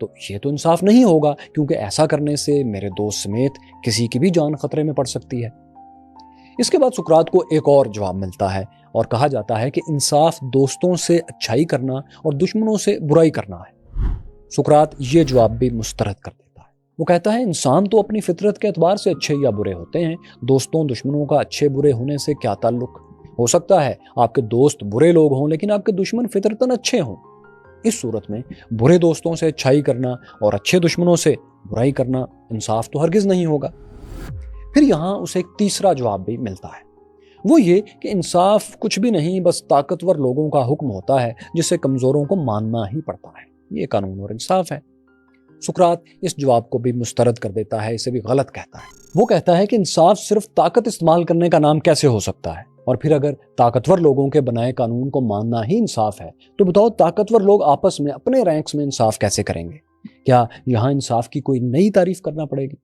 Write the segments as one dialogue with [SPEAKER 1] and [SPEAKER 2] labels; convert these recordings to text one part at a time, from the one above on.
[SPEAKER 1] تو یہ تو انصاف نہیں ہوگا، کیونکہ ایسا کرنے سے میرے دوست سمیت کسی کی بھی جان خطرے میں پڑ سکتی ہے۔ اس کے بعد سقراط کو ایک اور جواب ملتا ہے اور کہا جاتا ہے کہ انصاف دوستوں سے اچھائی کرنا اور دشمنوں سے برائی کرنا ہے۔ سقراط یہ جواب بھی مسترد کر دیتا ہے۔ وہ کہتا ہے انسان تو اپنی فطرت کے اعتبار سے اچھے یا برے ہوتے ہیں، دوستوں دشمنوں کا اچھے برے ہونے سے کیا تعلق؟ ہو سکتا ہے آپ کے دوست برے لوگ ہوں لیکن آپ کے دشمن فطرتاً اچھے ہوں۔ اس صورت میں برے دوستوں سے اچھائی کرنا اور اچھے دشمنوں سے برائی کرنا انصاف تو ہرگز نہیں ہوگا۔ پھر یہاں اسے ایک تیسرا جواب بھی ملتا ہے، وہ یہ کہ انصاف کچھ بھی نہیں، بس طاقتور لوگوں کا حکم ہوتا ہے جسے کمزوروں کو ماننا ہی پڑتا ہے، یہ قانون اور انصاف ہے۔ سقراط اس جواب کو بھی مسترد کر دیتا ہے، اسے بھی غلط کہتا ہے۔ وہ کہتا ہے کہ انصاف صرف طاقت استعمال کرنے کا نام کیسے ہو سکتا ہے؟ اور پھر اگر طاقتور لوگوں کے بنائے قانون کو ماننا ہی انصاف ہے تو بتاؤ طاقتور لوگ آپس میں اپنے رینکس میں انصاف کیسے کریں گے؟ کیا یہاں انصاف کی کوئی نئی تعریف کرنا پڑے گی؟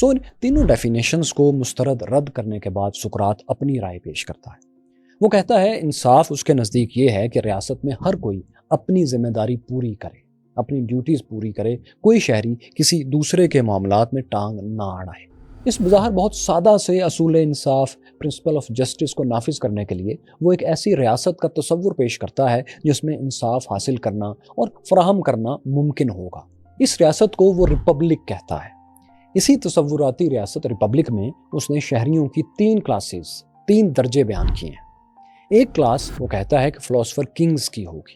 [SPEAKER 1] ان تینوں ڈیفینیشنز کو مسترد رد کرنے کے بعد سقراط اپنی رائے پیش کرتا ہے۔ وہ کہتا ہے انصاف اس کے نزدیک یہ ہے کہ ریاست میں ہر کوئی اپنی ذمہ داری پوری کرے، اپنی ڈیوٹیز پوری کرے، کوئی شہری کسی دوسرے کے معاملات میں ٹانگ نہ اڑائے۔ اس بظاہر بہت سادہ سے اصول انصاف، پرنسپل آف جسٹس کو نافذ کرنے کے لیے وہ ایک ایسی ریاست کا تصور پیش کرتا ہے جس میں انصاف حاصل کرنا اور فراہم کرنا ممکن ہوگا۔ اس ریاست کو وہ ریپبلک کہتا ہے۔ اسی تصوراتی ریاست ریپبلک میں اس نے شہریوں کی 3 درجے بیان کیے ہیں۔ ایک کلاس وہ کہتا ہے کہ فلاسفر کنگز کی ہوگی،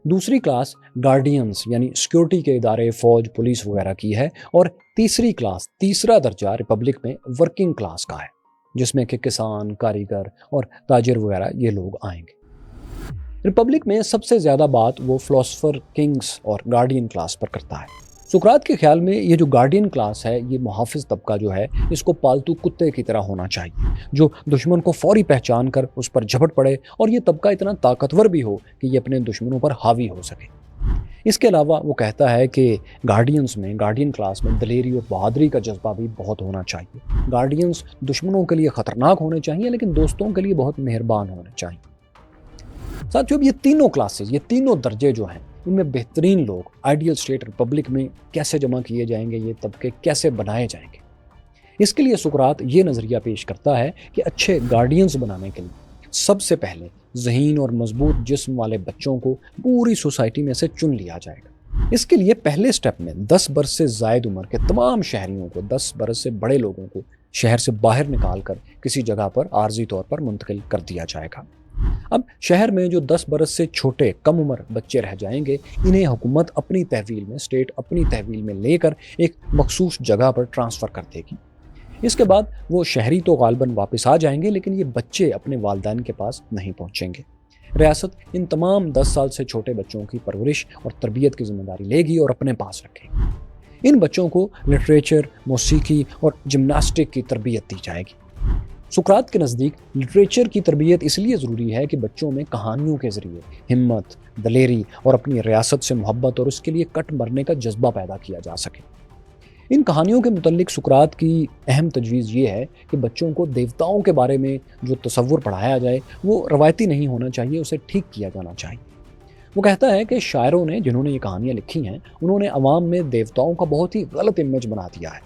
[SPEAKER 1] دوسری کلاس گارڈینز یعنی سیکیورٹی کے ادارے، فوج، پولیس وغیرہ کی ہے، اور تیسرا درجہ ریپبلک میں ورکنگ کلاس کا ہے، جس میں کہ کسان، کاریگر اور تاجر وغیرہ یہ لوگ آئیں گے۔ ریپبلک میں سب سے زیادہ بات وہ فلاسفر کنگز اور گارڈین کلاس پر کرتا ہے۔ سقراط کے خیال میں یہ جو گارڈین کلاس ہے، یہ محافظ طبقہ جو ہے، اس کو پالتو کتے کی طرح ہونا چاہیے، جو دشمن کو فوری پہچان کر اس پر جھپٹ پڑے، اور یہ طبقہ اتنا طاقتور بھی ہو کہ یہ اپنے دشمنوں پر حاوی ہو سکے۔ اس کے علاوہ وہ کہتا ہے کہ گارڈین کلاس میں دلیری اور بہادری کا جذبہ بھی بہت ہونا چاہیے۔ گارڈینز دشمنوں کے لیے خطرناک ہونے چاہیے لیکن دوستوں کے لیے بہت مہربان ہونے چاہیے۔ ساتھیوں، یہ تینوں کلاسز، یہ تینوں درجے جو ہیں، ان میں بہترین لوگ آئیڈیل اسٹیٹ ریپبلک میں کیسے جمع کیے جائیں گے، یہ طبقے کیسے بنائے جائیں گے؟ اس کے لیے سقراط یہ نظریہ پیش کرتا ہے کہ اچھے گارڈینز بنانے کے لیے سب سے پہلے ذہین اور مضبوط جسم والے بچوں کو پوری سوسائٹی میں سے چن لیا جائے گا۔ اس کے لیے پہلے سٹیپ میں 10 برس سے زائد عمر کے تمام شہریوں کو، 10 برس سے بڑے لوگوں کو شہر سے باہر نکال کر کسی جگہ پر عارضی طور پر منتقل کر دیا جائے گا۔ اب شہر میں جو 10 برس سے چھوٹے کم عمر بچے رہ جائیں گے، انہیں حکومت اپنی تحویل میں، اسٹیٹ اپنی تحویل میں لے کر ایک مخصوص جگہ پر ٹرانسفر کر دے گی۔ اس کے بعد وہ شہری تو غالباً واپس آ جائیں گے لیکن یہ بچے اپنے والدین کے پاس نہیں پہنچیں گے۔ ریاست ان تمام 10 سال سے چھوٹے بچوں کی پرورش اور تربیت کی ذمہ داری لے گی اور اپنے پاس رکھے گی۔ ان بچوں کو لٹریچر، موسیقی اور جمناسٹک کی تربیت دی جائے گی۔ سقراط کے نزدیک لٹریچر کی تربیت اس لیے ضروری ہے کہ بچوں میں کہانیوں کے ذریعے ہمت، دلیری اور اپنی ریاست سے محبت اور اس کے لیے کٹ مرنے کا جذبہ پیدا کیا جا سکے۔ ان کہانیوں کے متعلق سقراط کی اہم تجویز یہ ہے کہ بچوں کو دیوتاؤں کے بارے میں جو تصور پڑھایا جائے وہ روایتی نہیں ہونا چاہیے، اسے ٹھیک کیا جانا چاہیے۔ وہ کہتا ہے کہ شاعروں نے، جنہوں نے یہ کہانیاں لکھی ہیں، انہوں نے عوام میں دیوتاؤں کا بہت ہی غلط امیج بنا دیا ہے،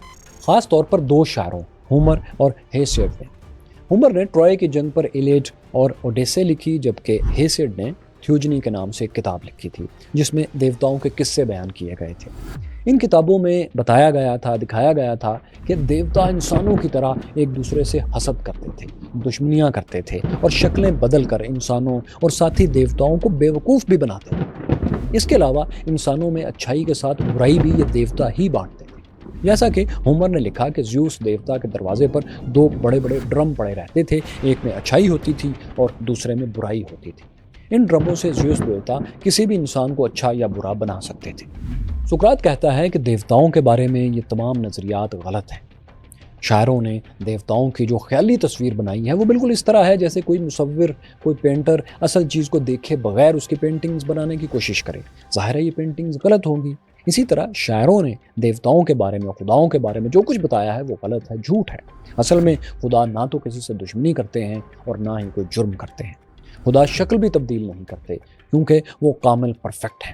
[SPEAKER 1] خاص طور پر 2 شاعروں، ہومر اور ہیسیڈ نے۔ ہومر نے ٹرائے کی جنگ پر ایلیڈ اور اوڈیسے لکھی، جبکہ ہیسیڈ نے تھیوجنی کے نام سے ایک کتاب لکھی تھی جس میں دیوتاؤں کے قصے بیان کیے گئے تھے۔ ان کتابوں میں بتایا گیا تھا، دکھایا گیا تھا کہ دیوتا انسانوں کی طرح ایک دوسرے سے حسد کرتے تھے، دشمنیاں کرتے تھے اور شکلیں بدل کر انسانوں اور ساتھی دیوتاؤں کو بیوقوف بھی بناتے تھے۔ اس کے علاوہ انسانوں میں اچھائی کے ساتھ برائی بھی یہ دیوتا ہی بانٹتے تھے۔ جیسا کہ ہومر نے لکھا کہ زیوس دیوتا کے دروازے پر 2 بڑے بڑے ڈرم پڑے رہتے تھے، ایک میں اچھائی ہوتی تھی اور دوسرے میں برائی ہوتی تھی۔ ان ڈرموں سے زیوس دیوتا کسی بھی انسان کو اچھا یا برا بنا سکتے تھے۔ سقراط کہتا ہے کہ دیوتاؤں کے بارے میں یہ تمام نظریات غلط ہیں۔ شاعروں نے دیوتاؤں کی جو خیالی تصویر بنائی ہے وہ بالکل اس طرح ہے جیسے کوئی مصور، کوئی پینٹر اصل چیز کو دیکھے بغیر اس کی پینٹنگز بنانے کی کوشش کرے۔ ظاہر ہے یہ پینٹنگز غلط ہوں گی۔ اسی طرح شاعروں نے دیوتاؤں کے بارے میں، خداؤں کے بارے میں جو کچھ بتایا ہے وہ غلط ہے، جھوٹ ہے۔ اصل میں خدا نہ تو کسی سے دشمنی کرتے ہیں اور نہ ہی کوئی جرم کرتے ہیں۔ خدا شکل بھی تبدیل نہیں کرتے کیونکہ وہ کامل پرفیکٹ ہیں۔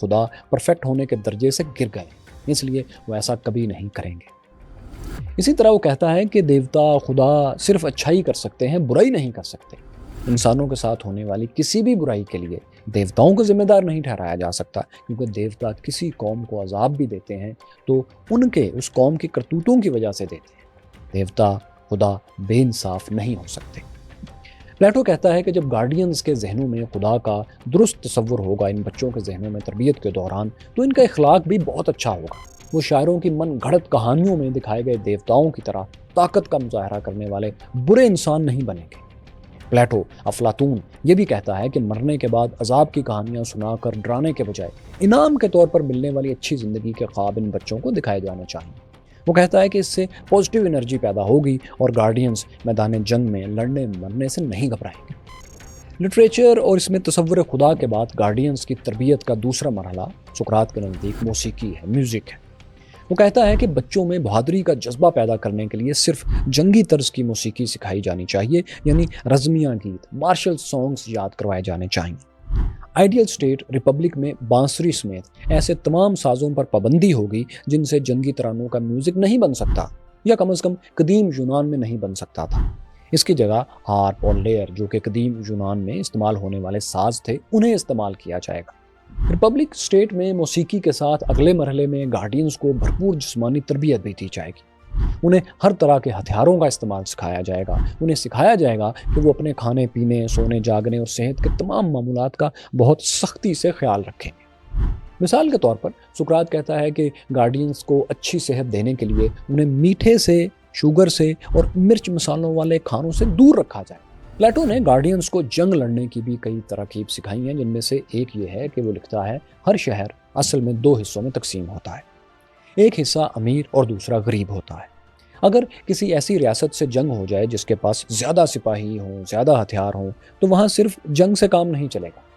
[SPEAKER 1] خدا پرفیکٹ ہونے کے درجے سے گر گئے، اس لیے وہ ایسا کبھی نہیں کریں گے۔ اسی طرح وہ کہتا ہے کہ دیوتا خدا صرف اچھائی کر سکتے ہیں، برائی نہیں کر سکتے۔ انسانوں کے ساتھ ہونے والی کسی بھی برائی کے لیے دیوتاؤں کو ذمہ دار نہیں ٹھہرایا جا سکتا، کیونکہ دیوتا کسی قوم کو عذاب بھی دیتے ہیں تو ان کے اس قوم کی کرتوتوں کی وجہ سے دیتے ہیں۔ دیوتا خدا بے انصاف نہیں ہو سکتے۔ پلیٹو کہتا ہے کہ جب گارڈینز کے ذہنوں میں خدا کا درست تصور ہوگا ان بچوں کے ذہنوں میں تربیت کے دوران، تو ان کا اخلاق بھی بہت اچھا ہوگا۔ وہ شاعروں کی من گھڑت کہانیوں میں دکھائے گئے دیوتاؤں کی طرح طاقت کا مظاہرہ کرنے والے برے انسان نہیں بنیں گے۔ پلیٹو افلاطون یہ بھی کہتا ہے کہ مرنے کے بعد عذاب کی کہانیاں سنا کر ڈرانے کے بجائے انعام کے طور پر ملنے والی اچھی زندگی کے خواب ان بچوں کو دکھائے جانے چاہیے۔ وہ کہتا ہے کہ اس سے پازیٹیو انرجی پیدا ہوگی اور گارڈینز میدان جنگ میں لڑنے مرنے سے نہیں گھبرائیں گے۔ لٹریچر اور اس میں تصور خدا کے بعد گارڈینز کی تربیت کا دوسرا مرحلہ سقراط کے نزدیک موسیقی ہے، میوزک ہے۔ وہ کہتا ہے کہ بچوں میں بہادری کا جذبہ پیدا کرنے کے لیے صرف جنگی طرز کی موسیقی سکھائی جانی چاہیے، یعنی رزمیاں گیت، مارشل سانگز یاد کروائے جانے چاہیے۔ آئیڈیل اسٹیٹ ریپبلک میں بانسری سمیت ایسے تمام سازوں پر پابندی ہوگی جن سے جنگی ترانوں کا میوزک نہیں بن سکتا، یا کم از کم قدیم یونان میں نہیں بن سکتا تھا۔ اس کی جگہ ہارپ اور لیئر، جو کہ قدیم یونان میں استعمال ہونے والے ساز تھے، انہیں استعمال کیا جائے گا۔ ریپبلک اسٹیٹ میں موسیقی کے ساتھ اگلے مرحلے میں گارڈینز کو بھرپور جسمانی تربیت بھی دی جائے گی۔ انہیں ہر طرح کے ہتھیاروں کا استعمال سکھایا جائے گا۔ انہیں سکھایا جائے گا کہ وہ اپنے کھانے پینے، سونے جاگنے اور صحت کے تمام معمولات کا بہت سختی سے خیال رکھیں گے۔ مثال کے طور پر سقراط کہتا ہے کہ گارڈینز کو اچھی صحت دینے کے لیے انہیں میٹھے سے، شوگر سے اور مرچ مسالوں والے کھانوں سے دور رکھا جائے۔ پلیٹو نے گارڈینز کو جنگ لڑنے کی بھی کئی تراکیب سکھائی ہیں، جن میں سے ایک یہ ہے کہ وہ لکھتا ہے ہر شہر اصل میں 2 حصوں میں تقسیم ہوتا ہے، ایک حصہ امیر اور دوسرا غریب ہوتا ہے۔ اگر کسی ایسی ریاست سے جنگ ہو جائے جس کے پاس زیادہ سپاہی ہوں، زیادہ ہتھیار ہوں، تو وہاں صرف جنگ سے کام نہیں چلے گا۔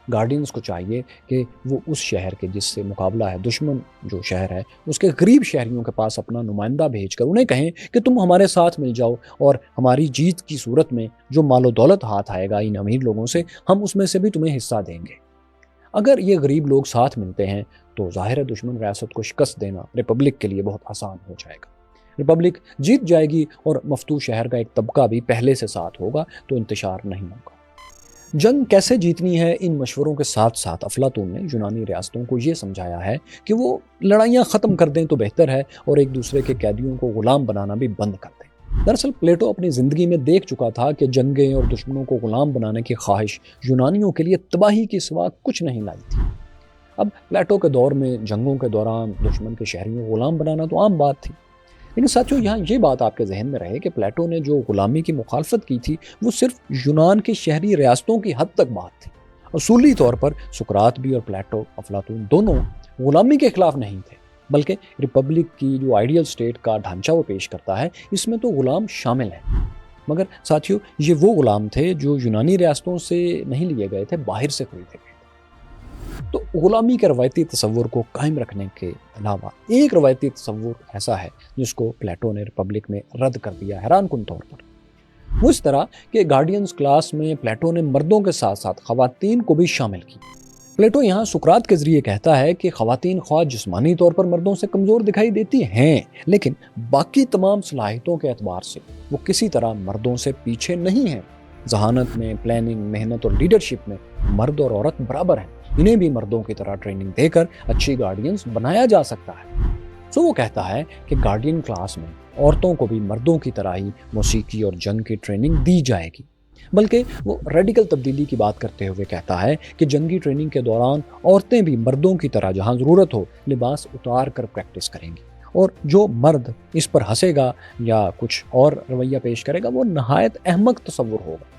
[SPEAKER 1] گارڈینز کو چاہیے کہ وہ اس شہر کے جس سے مقابلہ ہے، دشمن جو شہر ہے، اس کے غریب شہریوں کے پاس اپنا نمائندہ بھیج کر انہیں کہیں کہ تم ہمارے ساتھ مل جاؤ، اور ہماری جیت کی صورت میں جو مال و دولت ہاتھ آئے گا ان امیر لوگوں سے، ہم اس میں سے بھی تمہیں حصہ دیں گے۔ اگر یہ غریب لوگ ساتھ ملتے ہیں تو ظاہر ہے دشمن ریاست کو شکست دینا ریپبلک کے لیے بہت آسان ہو جائے گا۔ ریپبلک جیت جائے گی اور مفتوح شہر کا ایک طبقہ بھی پہلے سے ساتھ ہوگا، تو انتشار نہیں ہوگا۔ جنگ کیسے جیتنی ہے، ان مشوروں کے ساتھ ساتھ افلاطون نے یونانی ریاستوں کو یہ سمجھایا ہے کہ وہ لڑائیاں ختم کر دیں تو بہتر ہے، اور ایک دوسرے کے قیدیوں کو غلام بنانا بھی بند کر دیں۔ دراصل پلیٹو اپنی زندگی میں دیکھ چکا تھا کہ جنگیں اور دشمنوں کو غلام بنانے کی خواہش یونانیوں کے لیے تباہی کے سوا کچھ نہیں لائی تھی۔ اب پلیٹو کے دور میں جنگوں کے دوران دشمن کے شہریوں کو غلام بنانا تو عام بات تھی، لیکن ساتھیوں یہاں یہ بات آپ کے ذہن میں رہے کہ پلیٹو نے جو غلامی کی مخالفت کی تھی وہ صرف یونان کی شہری ریاستوں کی حد تک بات تھی۔ اصولی طور پر سقراط بھی اور پلیٹو، افلاطون دونوں غلامی کے خلاف نہیں تھے، بلکہ ریپبلک کی جو آئیڈیل اسٹیٹ کا ڈھانچہ وہ پیش کرتا ہے اس میں تو غلام شامل ہیں، مگر ساتھیوں یہ وہ غلام تھے جو یونانی ریاستوں سے نہیں لیے گئے تھے، باہر سے خریدے گئے تھے۔ تو غلامی کے روایتی تصور کو قائم رکھنے کے علاوہ ایک روایتی تصور ایسا ہے جس کو پلیٹو نے ریپبلک میں رد کر دیا حیران کن طور پر۔ وہ اس طرح کہ گارڈینز کلاس میں پلیٹو نے مردوں کے ساتھ ساتھ خواتین کو بھی شامل کی۔ پلیٹو یہاں سقراط کے ذریعے کہتا ہے کہ خواتین خواہ جسمانی طور پر مردوں سے کمزور دکھائی دیتی ہیں، لیکن باقی تمام صلاحیتوں کے اعتبار سے وہ کسی طرح مردوں سے پیچھے نہیں ہیں۔ ذہانت میں، پلاننگ، محنت اور لیڈرشپ میں مرد اور عورت برابر ہیں۔ انہیں بھی مردوں کی طرح ٹریننگ دے کر اچھی گارڈینز بنایا جا سکتا ہے۔ وہ کہتا ہے کہ گارڈین کلاس میں عورتوں کو بھی مردوں کی طرح ہی موسیقی اور جنگ کی ٹریننگ دی جائے گی، بلکہ وہ ریڈیکل تبدیلی کی بات کرتے ہوئے کہتا ہے کہ جنگی ٹریننگ کے دوران عورتیں بھی مردوں کی طرح جہاں ضرورت ہو لباس اتار کر پریکٹس کریں گی، اور جو مرد اس پر ہنسے گا یا کچھ اور رویہ پیش کرے گا وہ نہایت احمق تصور ہوگا۔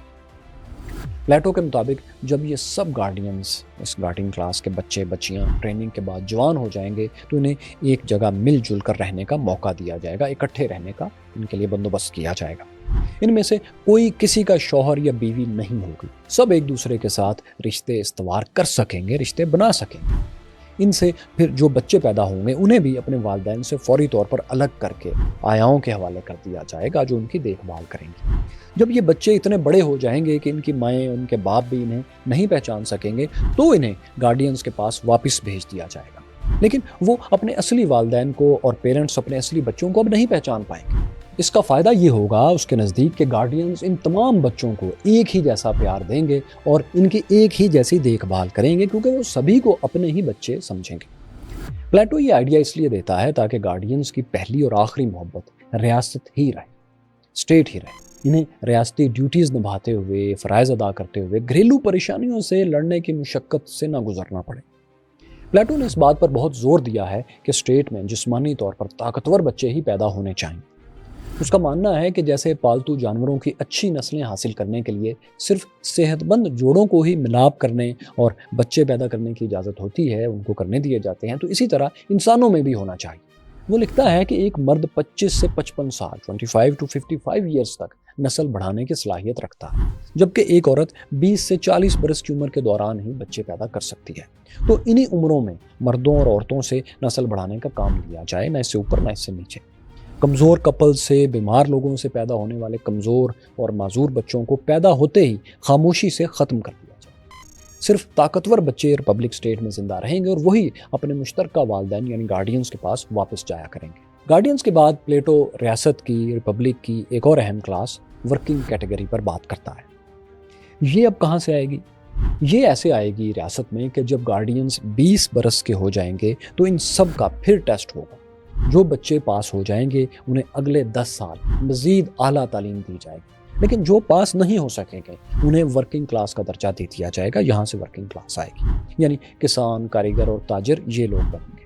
[SPEAKER 1] پلیٹو کے مطابق جب یہ سب گارڈینز، اس گارڈین کلاس کے بچے بچیاں ٹریننگ کے بعد جوان ہو جائیں گے تو انہیں ایک جگہ مل جل کر رہنے کا موقع دیا جائے گا، اکٹھے رہنے کا ان کے لیے بندوبست کیا جائے گا۔ ان میں سے کوئی کسی کا شوہر یا بیوی نہیں ہوگی، سب ایک دوسرے کے ساتھ رشتے استوار کر سکیں گے، رشتے بنا سکیں گے۔ ان سے پھر جو بچے پیدا ہوں گے انہیں بھی اپنے والدین سے فوری طور پر الگ کر کے آیاؤں کے حوالے کر دیا جائے گا جو ان کی دیکھ بھال کریں گے۔ جب یہ بچے اتنے بڑے ہو جائیں گے کہ ان کی مائیں ان کے باپ بھی انہیں نہیں پہچان سکیں گے تو انہیں گارڈینز کے پاس واپس بھیج دیا جائے گا، لیکن وہ اپنے اصلی والدین کو اور پیرنٹس اپنے اصلی بچوں کو اب نہیں پہچان پائیں گے۔ اس کا فائدہ یہ ہوگا اس کے نزدیک کہ گارڈینز ان تمام بچوں کو ایک ہی جیسا پیار دیں گے اور ان کی ایک ہی جیسی دیکھ بھال کریں گے کیونکہ وہ سبھی کو اپنے ہی بچے سمجھیں گے۔ پلیٹو یہ آئیڈیا اس لیے دیتا ہے تاکہ گارڈینز کی پہلی اور آخری محبت ریاست ہی رہے، اسٹیٹ ہی رہے۔ انہیں ریاستی ڈیوٹیز نبھاتے ہوئے، فرائض ادا کرتے ہوئے گھریلو پریشانیوں سے لڑنے کی مشقت سے نہ گزرنا پڑے۔ پلیٹو نے اس بات پر بہت زور دیا ہے کہ اسٹیٹ میں جسمانی طور پر طاقتور بچے ہی پیدا ہونے چاہئیں۔ اس کا ماننا ہے کہ جیسے پالتو جانوروں کی اچھی نسلیں حاصل کرنے کے لیے صرف صحت مند جوڑوں کو ہی ملاپ کرنے اور بچے پیدا کرنے کی اجازت ہوتی ہے، ان کو کرنے دیے جاتے ہیں، تو اسی طرح انسانوں میں بھی ہونا چاہیے۔ وہ لکھتا ہے کہ ایک مرد 25 سے 55 سال 25 to 55 ایئرز تک نسل بڑھانے کی صلاحیت رکھتا ہے، جبکہ ایک عورت 20 سے 40 برس کی عمر کے دوران ہی بچے پیدا کر سکتی ہے۔ تو انہی عمروں میں مردوں اور عورتوں سے نسل بڑھانے کا کام لیا جائے، نہ اس سے اوپر نہ اس سے نیچے۔ کمزور کپل سے، بیمار لوگوں سے پیدا ہونے والے کمزور اور معذور بچوں کو پیدا ہوتے ہی خاموشی سے ختم کر دیا جائے۔ صرف طاقتور بچے ریپبلک اسٹیٹ میں زندہ رہیں گے اور وہی اپنے مشترکہ والدین یعنی گارڈینز کے پاس واپس جایا کریں گے۔ گارڈینز کے بعد پلیٹو ریاست کی، ریپبلک کی ایک اور اہم کلاس ورکنگ کیٹیگری پر بات کرتا ہے۔ یہ اب کہاں سے آئے گی؟ یہ ایسے آئے گی ریاست میں کہ جب گارڈینز 20 برس کے ہو جائیں گے تو ان سب کا پھر ٹیسٹ ہوگا۔ جو بچے پاس ہو جائیں گے انہیں اگلے 10 سال مزید اعلیٰ تعلیم دی جائے گی، لیکن جو پاس نہیں ہو سکیں گے انہیں ورکنگ کلاس کا درجہ دے دیا جائے گا۔ یہاں سے ورکنگ کلاس آئے گی، یعنی کسان، کاریگر اور تاجر یہ لوگ بنیں گے۔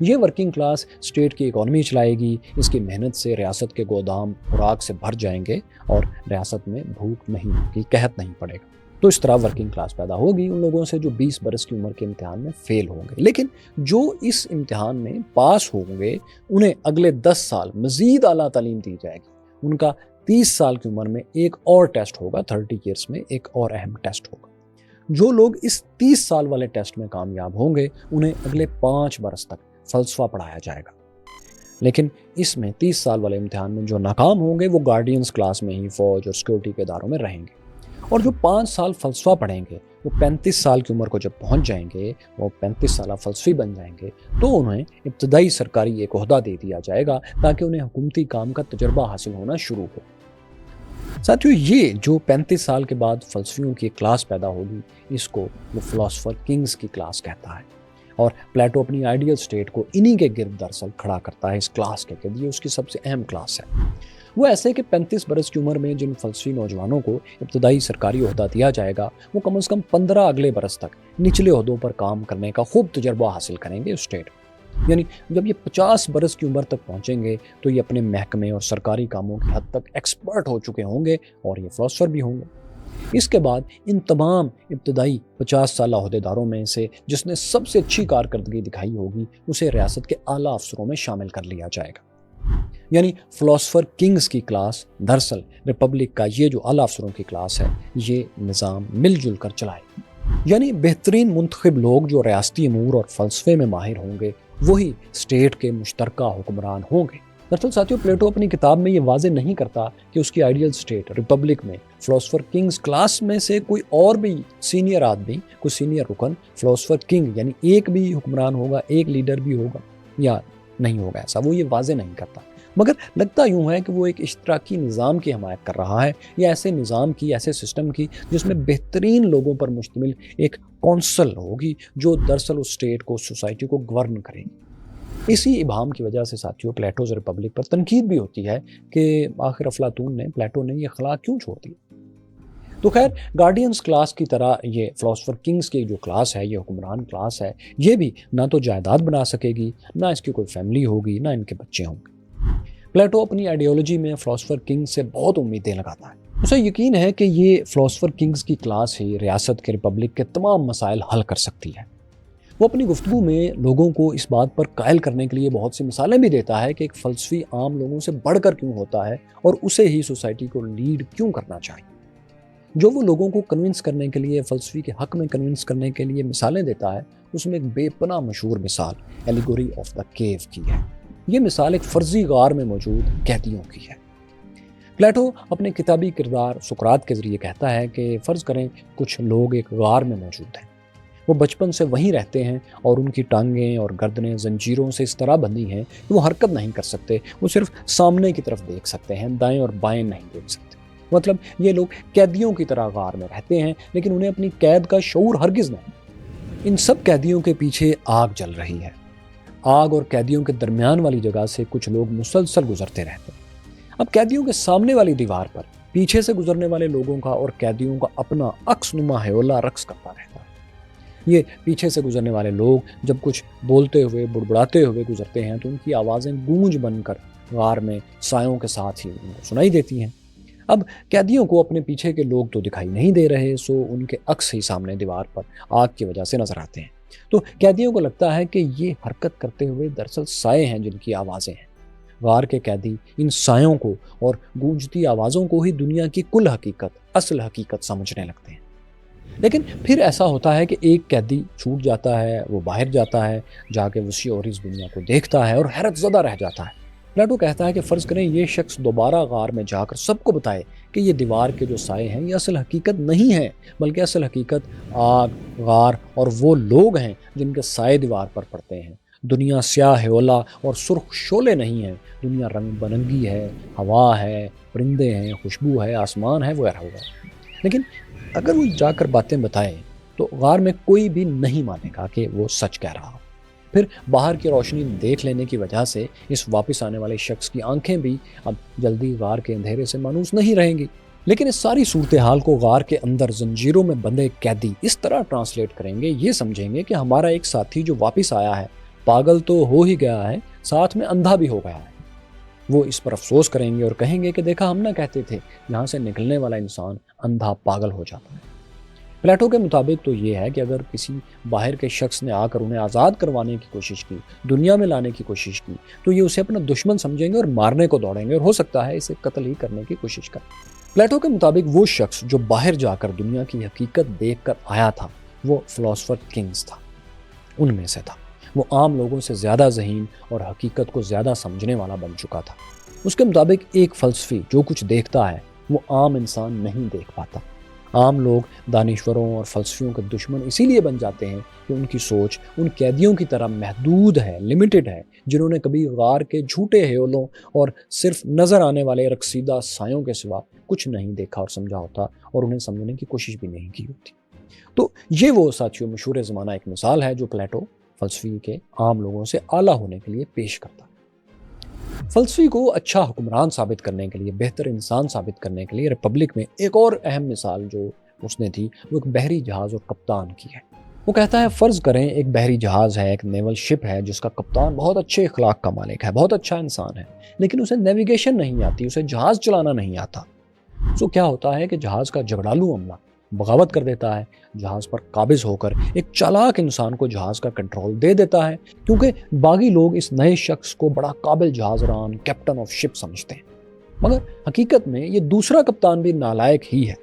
[SPEAKER 1] یہ ورکنگ کلاس اسٹیٹ کی اکانومی چلائے گی، اس کی محنت سے ریاست کے گودام خوراک سے بھر جائیں گے اور ریاست میں بھوک نہیں ہوگی، قحط نہیں پڑے گا۔ تو اس طرح ورکنگ کلاس پیدا ہوگی ان لوگوں سے جو 20 برس کی عمر کے امتحان میں فیل ہوں گے، لیکن جو اس امتحان میں پاس ہوں گے انہیں اگلے 10 سال مزید اعلیٰ تعلیم دی جائے گی۔ ان کا 30 سال کی عمر میں ایک اور ٹیسٹ ہوگا، 30 ایئرس میں ایک اور اہم ٹیسٹ ہوگا۔ جو لوگ اس 30 سال والے ٹیسٹ میں کامیاب ہوں گے انہیں اگلے 5 برس تک فلسفہ پڑھایا جائے گا، لیکن اس میں 30 سال والے امتحان میں جو ناکام ہوں گے وہ گارڈینز کلاس میں ہی فوج اور سیکورٹی کے اداروں میں رہیں گے، اور جو 5 سال فلسفہ پڑھیں گے وہ 35 سال کی عمر کو جب پہنچ جائیں گے، وہ 35 سالہ فلسفی بن جائیں گے، تو انہیں ابتدائی سرکاری ایک عہدہ دے دیا جائے گا تاکہ انہیں حکومتی کام کا تجربہ حاصل ہونا شروع ہو۔ ساتھیو، یہ جو 35 سال کے بعد فلسفیوں کی ایک کلاس پیدا ہوگی اس کو وہ فلاسفر کنگز کی کلاس کہتا ہے، اور پلیٹو اپنی آئیڈیل اسٹیٹ کو انہی کے گرد دراصل کھڑا کرتا ہے اس کلاس کے، کہ یہ اس کی سب سے اہم کلاس ہے۔ وہ ایسے کہ 35 برس کی عمر میں جن فلسفی نوجوانوں کو ابتدائی سرکاری عہدہ دیا جائے گا وہ کم از کم 15 اگلے برس تک نچلے عہدوں پر کام کرنے کا خوب تجربہ حاصل کریں گے اسٹیٹ۔ یعنی جب یہ 50 برس کی عمر تک پہنچیں گے تو یہ اپنے محکمے اور سرکاری کاموں کی حد تک ایکسپرٹ ہو چکے ہوں گے اور یہ فلاسفر بھی ہوں گے۔ اس کے بعد ان تمام ابتدائی 50 سالہ عہدیداروں میں سے جس نے سب سے اچھی کارکردگی دکھائی ہوگی اسے ریاست کے اعلیٰ افسروں میں شامل کر لیا جائے گا۔ یعنی فلاسفر کنگز کی کلاس دراصل ریپبلک کا یہ جو اعلیٰ افسروں کی کلاس ہے یہ نظام مل جل کر چلائے گی۔ یعنی بہترین منتخب لوگ جو ریاستی امور اور فلسفے میں ماہر ہوں گے وہی اسٹیٹ کے مشترکہ حکمران ہوں گے۔ دراصل ساتھیوں، پلیٹو اپنی کتاب میں یہ واضح نہیں کرتا کہ اس کی آئیڈیل اسٹیٹ ریپبلک میں فلاسفر کنگز کلاس میں سے کوئی اور بھی سینئر آدمی، کوئی سینئر رکن فلاسفر کنگ یعنی ایک بھی حکمران ہوگا، ایک لیڈر بھی ہوگا یا نہیں ہوگا، ایسا وہ یہ واضح نہیں کرتا، مگر لگتا یوں ہے کہ وہ ایک اشتراکی نظام کی حمایت کر رہا ہے، یا ایسے نظام کی، ایسے سسٹم کی جس میں بہترین لوگوں پر مشتمل ایک کونسل ہوگی جو دراصل اس اسٹیٹ کو، سوسائٹی کو گورن کرے گی۔ اسی ابہام کی وجہ سے ساتھیوں پلیٹوز ریپبلک پر تنقید بھی ہوتی ہے کہ آخر افلاطون نے، پلیٹو نے یہ اخلاق کیوں چھوڑ دی۔ تو خیر، گارڈینز کلاس کی طرح یہ فلاسفر کنگز کی جو کلاس ہے، یہ حکمران کلاس ہے، یہ بھی نہ تو جائیداد بنا سکے گی، نہ اس کی کوئی فیملی ہوگی، نہ ان کے بچے ہوں گے۔ پلیٹو اپنی آئیڈیالوجی میں فلاسفر کنگ سے بہت امیدیں لگاتا ہے۔ اسے یقین ہے کہ یہ فلاسفر کنگز کی کلاس ہی ریاست کے ریپبلک کے تمام مسائل حل کر سکتی ہے۔ وہ اپنی گفتگو میں لوگوں کو اس بات پر قائل کرنے کے لیے بہت سی مثالیں بھی دیتا ہے کہ ایک فلسفی عام لوگوں سے بڑھ کر کیوں ہوتا ہے اور اسے ہی سوسائٹی کو لیڈ کیوں کرنا چاہیے۔ جو وہ لوگوں کو کنونس کرنے کے لیے، فلسفی کے حق میں کنونس کرنے کے لیے مثالیں دیتا ہے، اس میں ایک بے پناہ مشہور مثال ایلیگوری آف دا کیو کی ہے۔ یہ مثال ایک فرضی غار میں موجود قیدیوں کی ہے۔ پلیٹو اپنے کتابی کردار سقراط کے ذریعے کہتا ہے کہ فرض کریں کچھ لوگ ایک غار میں موجود ہیں، وہ بچپن سے وہیں رہتے ہیں اور ان کی ٹانگیں اور گردنیں زنجیروں سے اس طرح بندھی ہیں کہ وہ حرکت نہیں کر سکتے، وہ صرف سامنے کی طرف دیکھ سکتے ہیں، دائیں اور بائیں نہیں دیکھ سکتے۔ مطلب یہ لوگ قیدیوں کی طرح غار میں رہتے ہیں، لیکن انہیں اپنی قید کا شعور ہرگز نہیں۔ ان سب قیدیوں کے پیچھے آگ جل رہی ہے۔ آگ اور قیدیوں کے درمیان والی جگہ سے کچھ لوگ مسلسل گزرتے رہتے ہیں۔ اب قیدیوں کے سامنے والی دیوار پر پیچھے سے گزرنے والے لوگوں کا اور قیدیوں کا اپنا عکس نما ہیولا رقص کرتا رہتا ہے۔ یہ پیچھے سے گزرنے والے لوگ جب کچھ بولتے ہوئے بڑبڑاتے ہوئے گزرتے ہیں تو ان کی آوازیں گونج بن کر غار میں سایوں کے ساتھ ہی ان کو سنائی دیتی ہیں۔ اب قیدیوں کو اپنے پیچھے کے لوگ تو دکھائی نہیں دے رہے، سو ان کے عکس ہی سامنے دیوار پر آگ کی وجہ سے نظر آتے ہیں۔ تو قیدیوں کو لگتا ہے کہ یہ حرکت کرتے ہوئے دراصل سائے ہیں جن کی آوازیں ہیں۔ غار کے قیدی ان سایوں کو اور گونجتی آوازوں کو ہی دنیا کی کل حقیقت، اصل حقیقت سمجھنے لگتے ہیں۔ لیکن پھر ایسا ہوتا ہے کہ ایک قیدی چھوٹ جاتا ہے، وہ باہر جاتا ہے، جا کے وسیع اور اس دنیا کو دیکھتا ہے اور حیرت زدہ رہ جاتا ہے۔ پلیٹو کہتا ہے کہ فرض کریں یہ شخص دوبارہ غار میں جا کر سب کو بتائے کہ یہ دیوار کے جو سائے ہیں یہ اصل حقیقت نہیں ہے، بلکہ اصل حقیقت آگ، غار اور وہ لوگ ہیں جن کے سائے دیوار پر پڑتے ہیں۔ دنیا سیاہ ہیولا اور سرخ شعلے نہیں ہے، دنیا رنگ برنگی ہے، ہوا ہے، پرندے ہیں، خوشبو ہے، آسمان ہے وغیرہ وغیرہ۔ لیکن اگر وہ جا کر باتیں بتائے تو غار میں کوئی بھی نہیں مانے گا کہ وہ سچ کہہ رہا ہو۔ پھر باہر کی روشنی دیکھ لینے کی وجہ سے اس واپس آنے والے شخص کی آنکھیں بھی اب جلدی غار کے اندھیرے سے مانوس نہیں رہیں گی۔ لیکن اس ساری صورتحال کو غار کے اندر زنجیروں میں بندھے قیدی اس طرح ٹرانسلیٹ کریں گے، یہ سمجھیں گے کہ ہمارا ایک ساتھی جو واپس آیا ہے پاگل تو ہو ہی گیا ہے، ساتھ میں اندھا بھی ہو گیا ہے۔ وہ اس پر افسوس کریں گے اور کہیں گے کہ دیکھا ہم نہ کہتے تھے، یہاں سے نکلنے والا انسان اندھا پاگل ہو جاتا ہے۔ پلیٹو کے مطابق تو یہ ہے کہ اگر کسی باہر کے شخص نے آ کر انہیں آزاد کروانے کی کوشش کی، دنیا میں لانے کی کوشش کی، تو یہ اسے اپنا دشمن سمجھیں گے اور مارنے کو دوڑیں گے اور ہو سکتا ہے اسے قتل ہی کرنے کی کوشش کریں۔ پلیٹو کے مطابق وہ شخص جو باہر جا کر دنیا کی حقیقت دیکھ کر آیا تھا وہ فلاسفر کنگز تھا، ان میں سے تھا۔ وہ عام لوگوں سے زیادہ ذہین اور حقیقت کو زیادہ سمجھنے والا بن چکا تھا۔ اس کے مطابق ایک فلسفی جو کچھ دیکھتا ہے وہ عام انسان نہیں دیکھ پاتا۔ عام لوگ دانشوروں اور فلسفیوں کے دشمن اسی لیے بن جاتے ہیں کہ ان کی سوچ ان قیدیوں کی طرح محدود ہے، لمیٹڈ ہے، جنہوں نے کبھی غار کے جھوٹے ہیولوں اور صرف نظر آنے والے رقصیدہ سایوں کے سوا کچھ نہیں دیکھا اور سمجھا ہوتا اور انہیں سمجھنے کی کوشش بھی نہیں کی ہوتی۔ تو یہ وہ ساتھیوں مشہور زمانہ ایک مثال ہے جو پلیٹو فلسفی کے عام لوگوں سے اعلیٰ ہونے کے لیے پیش کرتا ہے۔ فلسفی کو اچھا حکمران ثابت کرنے کے لیے، بہتر انسان ثابت کرنے کے لیے ریپبلک میں ایک اور اہم مثال جو اس نے تھی وہ ایک بحری جہاز اور کپتان کی ہے۔ وہ کہتا ہے فرض کریں ایک بحری جہاز ہے، ایک نیول شپ ہے جس کا کپتان بہت اچھے اخلاق کا مالک ہے، بہت اچھا انسان ہے، لیکن اسے نیویگیشن نہیں آتی، اسے جہاز چلانا نہیں آتا۔ تو کیا ہوتا ہے کہ جہاز کا جھگڑالو عملہ بغاوت کر دیتا ہے، جہاز پر قابض ہو کر ایک چالاک انسان کو جہاز کا کنٹرول دے دیتا ہے، کیونکہ باغی لوگ اس نئے شخص کو بڑا قابل جہاز ران، کیپٹن آف شپ سمجھتے ہیں، مگر حقیقت میں یہ دوسرا کپتان بھی نالائق ہی ہے۔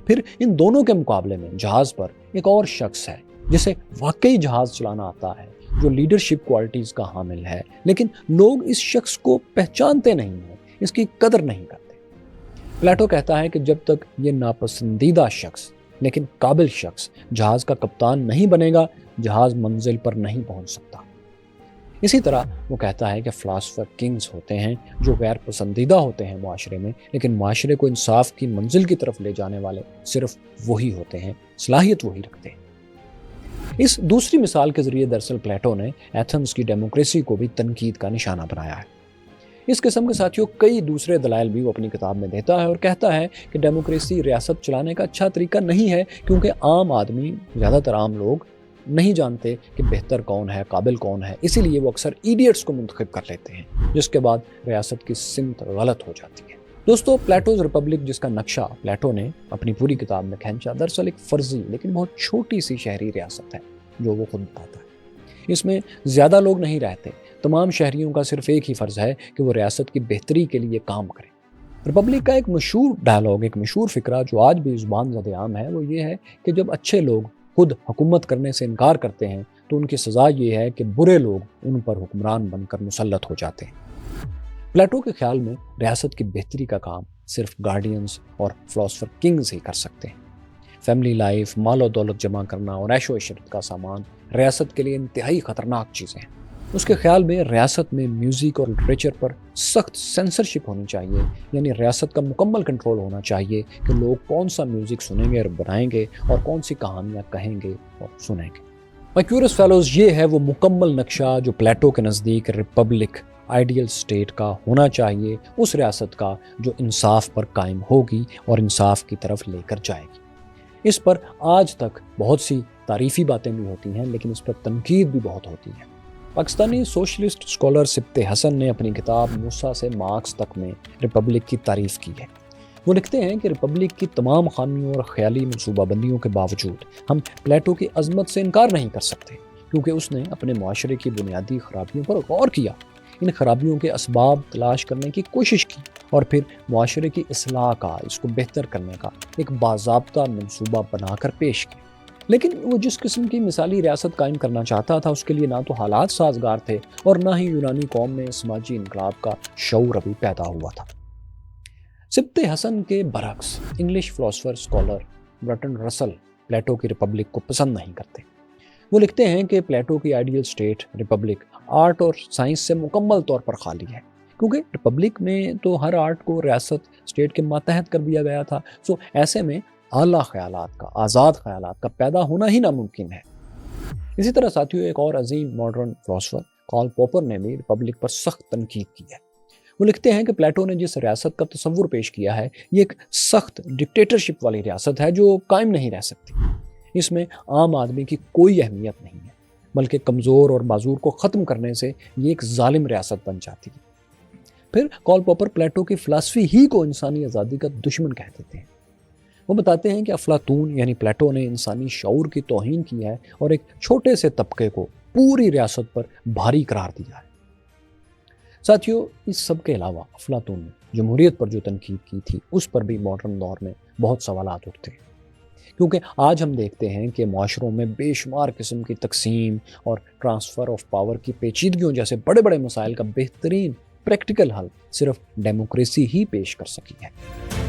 [SPEAKER 1] پھر ان دونوں کے مقابلے میں جہاز پر ایک اور شخص ہے جسے واقعی جہاز چلانا آتا ہے، جو لیڈرشپ کوالٹیز کا حامل ہے، لیکن لوگ اس شخص کو پہچانتے نہیں ہیں، اس کی قدر نہیں کرتے۔ پلیٹو کہتا ہے کہ جب تک یہ ناپسندیدہ شخص لیکن قابل شخص جہاز کا کپتان نہیں بنے گا، جہاز منزل پر نہیں پہنچ سکتا۔ اسی طرح وہ کہتا ہے کہ فلاسفر کنگز ہوتے ہیں جو غیر پسندیدہ ہوتے ہیں معاشرے میں، لیکن معاشرے کو انصاف کی منزل کی طرف لے جانے والے صرف وہی ہوتے ہیں، صلاحیت وہی رکھتے ہیں۔ اس دوسری مثال کے ذریعے دراصل پلیٹو نے ایتھنز کی ڈیموکریسی کو بھی تنقید کا نشانہ بنایا ہے۔ اس قسم کے ساتھیوں کئی دوسرے دلائل بھی وہ اپنی کتاب میں دیتا ہے اور کہتا ہے کہ ڈیموکریسی ریاست چلانے کا اچھا طریقہ نہیں ہے، کیونکہ عام آدمی، زیادہ تر عام لوگ نہیں جانتے کہ بہتر کون ہے، قابل کون ہے، اسی لیے وہ اکثر ایڈیٹس کو منتخب کر لیتے ہیں، جس کے بعد ریاست کی سمت غلط ہو جاتی ہے۔ دوستو، پلیٹوز ریپبلک جس کا نقشہ پلیٹو نے اپنی پوری کتاب میں کھینچا، دراصل ایک فرضی لیکن بہت چھوٹی سی شہری ریاست ہے جو وہ خود بتاتا ہے۔ اس میں زیادہ لوگ نہیں رہتے، تمام شہریوں کا صرف ایک ہی فرض ہے کہ وہ ریاست کی بہتری کے لیے کام کریں۔ ریپبلک کا ایک مشہور ڈائلاگ، ایک مشہور فقرہ جو آج بھی زبان زد عام ہے، وہ یہ ہے کہ جب اچھے لوگ خود حکومت کرنے سے انکار کرتے ہیں تو ان کی سزا یہ ہے کہ برے لوگ ان پر حکمران بن کر مسلط ہو جاتے ہیں۔ پلیٹو کے خیال میں ریاست کی بہتری کا کام صرف گارڈینز اور فلاسفر کنگز ہی کر سکتے ہیں۔ فیملی لائف، مال و دولت جمع کرنا اور عیش و عشرت کا سامان ریاست کے لیے انتہائی خطرناک چیزیں ہیں۔ اس کے خیال میں ریاست میں میوزک اور لٹریچر پر سخت سینسرشپ ہونی چاہیے، یعنی ریاست کا مکمل کنٹرول ہونا چاہیے کہ لوگ کون سا میوزک سنیں گے اور بنائیں گے اور کون سی کہانیاں کہیں گے اور سنیں گے۔ مائی کیورس فیلوز، یہ ہے وہ مکمل نقشہ جو پلیٹو کے نزدیک ریپبلک آئیڈیل سٹیٹ کا ہونا چاہیے، اس ریاست کا جو انصاف پر قائم ہوگی اور انصاف کی طرف لے کر جائے گی۔ اس پر آج تک بہت سی تعریفی باتیں بھی ہوتی ہیں، لیکن اس پر تنقید بھی بہت ہوتی ہے۔ پاکستانی سوشلسٹ اسکالر سبت حسن نے اپنی کتاب موسیٰ سے مارکس تک میں ریپبلک کی تعریف کی ہے۔ وہ لکھتے ہیں کہ ریپبلک کی تمام خامیوں اور خیالی منصوبہ بندیوں کے باوجود ہم پلیٹو کی عظمت سے انکار نہیں کر سکتے، کیونکہ اس نے اپنے معاشرے کی بنیادی خرابیوں پر غور کیا، ان خرابیوں کے اسباب تلاش کرنے کی کوشش کی اور پھر معاشرے کی اصلاح کا، اس کو بہتر کرنے کا ایک باضابطہ منصوبہ بنا کر پیش کیا۔ لیکن وہ جس قسم کی مثالی ریاست قائم کرنا چاہتا تھا، اس کے لیے نہ تو حالات سازگار تھے اور نہ ہی یونانی قوم میں سماجی انقلاب کا شعور ابھی پیدا ہوا تھا۔ سبت حسن کے برعکس انگلش فلاسفر اسکالر برٹن رسل پلیٹو کی ریپبلک کو پسند نہیں کرتے۔ وہ لکھتے ہیں کہ پلیٹو کی آئیڈیل سٹیٹ ریپبلک آرٹ اور سائنس سے مکمل طور پر خالی ہے، کیونکہ ریپبلک میں تو ہر آرٹ کو ریاست اسٹیٹ کے ماتحت کر دیا گیا تھا، سو ایسے میں اعلیٰ خیالات کا، آزاد خیالات کا پیدا ہونا ہی ناممکن ہے۔ اسی طرح ساتھیوں، ایک اور عظیم ماڈرن فلاسفر کارل پوپر نے بھی ریپبلک پر سخت تنقید کی ہے۔ وہ لکھتے ہیں کہ پلیٹو نے جس ریاست کا تصور پیش کیا ہے، یہ ایک سخت ڈکٹیٹرشپ والی ریاست ہے جو قائم نہیں رہ سکتی۔ اس میں عام آدمی کی کوئی اہمیت نہیں ہے، بلکہ کمزور اور معذور کو ختم کرنے سے یہ ایک ظالم ریاست بن جاتی ہے۔ پھر کارل پوپر پلیٹو کی فلسفی ہی کو انسانی آزادی کا دشمن کہہ دیتے ہیں۔ وہ بتاتے ہیں کہ افلاطون یعنی پلیٹو نے انسانی شعور کی توہین کی ہے اور ایک چھوٹے سے طبقے کو پوری ریاست پر بھاری قرار دیا ہے۔ ساتھیوں، اس سب کے علاوہ افلاطون نے جمہوریت پر جو تنقید کی تھی، اس پر بھی ماڈرن دور میں بہت سوالات اٹھتے ہیں، کیونکہ آج ہم دیکھتے ہیں کہ معاشروں میں بے شمار قسم کی تقسیم اور ٹرانسفر آف پاور کی پیچیدگیوں جیسے بڑے بڑے مسائل کا بہترین پریکٹیکل حل صرف ڈیموکریسی ہی پیش کر سکی ہے۔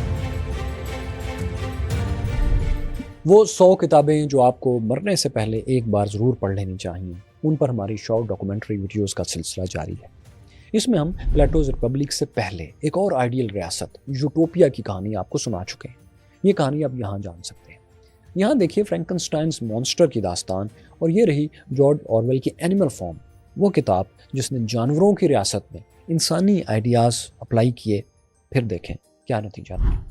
[SPEAKER 1] وہ 100 کتابیں جو آپ کو مرنے سے پہلے ایک بار ضرور پڑھ لینی چاہیے، ان پر ہماری شارٹ ڈاکومنٹری ویڈیوز کا سلسلہ جاری ہے۔ اس میں ہم پلیٹوز ریپبلک سے پہلے ایک اور آئیڈیل ریاست یوٹوپیا کی کہانی آپ کو سنا چکے ہیں۔ یہ کہانی آپ یہاں جان سکتے ہیں۔ یہاں دیکھیے فرینکنسٹائنز مونسٹر کی داستان، اور یہ رہی جارج آرویل کی اینیمل فارم، وہ کتاب جس نے جانوروں کی ریاست میں انسانی آئیڈیاز اپلائی کیے۔ پھر دیکھیں کیا نتیجہ تھا۔